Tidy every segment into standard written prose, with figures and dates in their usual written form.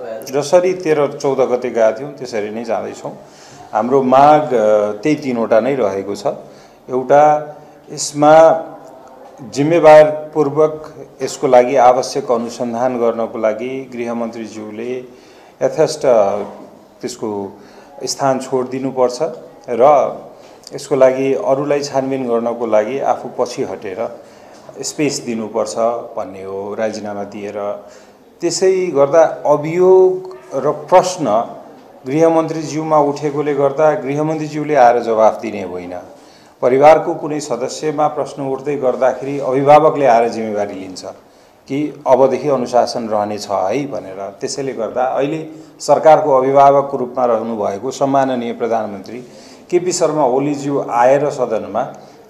जसरी 13-14 गते गएका थियौं त्यसरी नै जाँदैछौं। हाम्रो माग त्यही तीनवटा नै रहेको छ। एउटा, यसमा जिम्मेवारपूर्वक यसको लागि आवश्यक अनुसन्धान गर्नको लागि गृहमन्त्रीज्यूले यथेष्ट त्यसको स्थान छोडिदिनुपर्छ र यसको लागि अरूलाई छानबिन गर्नको लागि आफू पछि हटेर स्पेस दिनुपर्छ भन्ने हो राजीनामा दिएर। त्यसै गर्दा अभियोग र प्रश्न गृहमन्त्रीज्यूमा उठेकोले गर्दा गृहमन्त्रीज्यूले आएर जवाफ दिने होइन। परिवारको कुनै सदस्यमा प्रश्न उठ्दै गर्दाखेरि अभिभावकले आएर जिम्मेवारी लिन्छ कि अबदेखि अनुशासन रहने छ है भनेर। त्यसैले गर्दा अहिले सरकारको अभिभावकको रूपमा रहनु भएको सम्माननीय प्रधानमन्त्री केपी शर्मा ओलीज्यू आएर सदनमा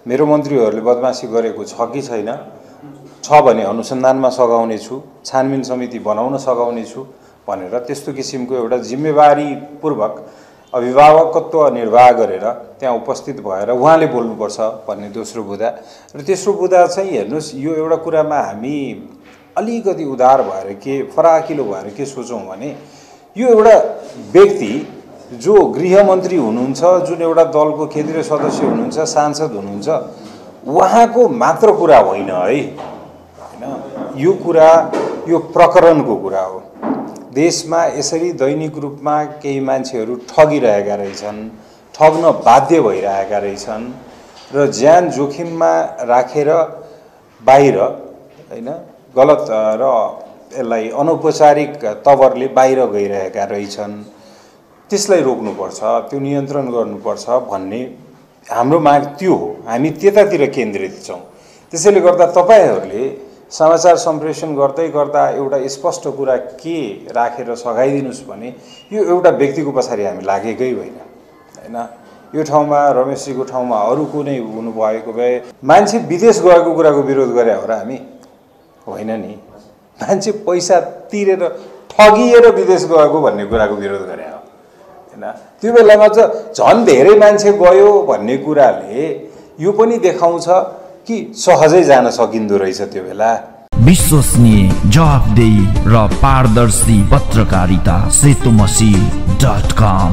मेरो मन्त्रीहरूले बदमासी गरेको छ कि छैन, छ भने अनुसन्धानमा सघाउने छु, छानबिन समिति बनाउन सघाउने छु भनेर त्यस्तो किसिमको एउटा जिम्मेवारीपूर्वक अभिभावकत्व निर्वाह गरेर त्यहाँ उपस्थित भएर उहाँले बोल्नुपर्छ भन्ने दोस्रो बुँदा। र तेस्रो बुँदा चाहिँ हेर्नुस्, यो एउटा कुरामा हामी अलिकति उदार भएर के फराकिलो भएर के सोचौँ भने यो एउटा व्यक्ति जो गृहमन्त्री हुनुहुन्छ, जुन एउटा दलको केन्द्रीय सदस्य हुनुहुन्छ, सांसद हुनुहुन्छ, उहाँको मात्र कुरा होइन है, हैन। यो कुरा यो प्रकरणको कुरा हो। देशमा यसरी दैनिक रूपमा केही मान्छेहरू ठगिरहेका रहेछन्, ठग्न बाध्य भइरहेका रहेछन् र ज्यान जोखिममा राखेर बाहिर, हैन, गलत र यसलाई अनौपचारिक तवरले बाहिर गइरहेका रहेछन्। त्यसलाई रोक्नुपर्छ, त्यो नियन्त्रण गर्नुपर्छ भन्ने हाम्रो माग त्यो हो। हामी त्यतातिर केन्द्रित छौँ। त्यसैले गर्दा तपाईहरूले समाचार सम्प्रेषण गर्दै गर्दा एउटा स्पष्ट कुरा के राखेर सघाइदिनुस् भने यो एउटा व्यक्तिको पछाडि हामी लागेकै होइन, हैन। यो ठाउँमा रमेशजीको ठाउँमा अरू कुनै हुनुभएको भए मान्छे विदेश गएको कुराको विरोध गरे हो र हामी होइन नि। मान्छे पैसा तिरेर ठगिएर विदेश गएको भन्ने कुराको विरोध गरे हो, हैन। त्यो बेलामा चाहिँ झन् धेरै मान्छे गयो भन्ने कुराले यो पनि देखाउँछ कि सहजै जान सकिन्दो रहेछ त्यो बेला। विश्वसनीय, जवाफदेही र पारदर्शी पत्रकारिता सेतुमसी.com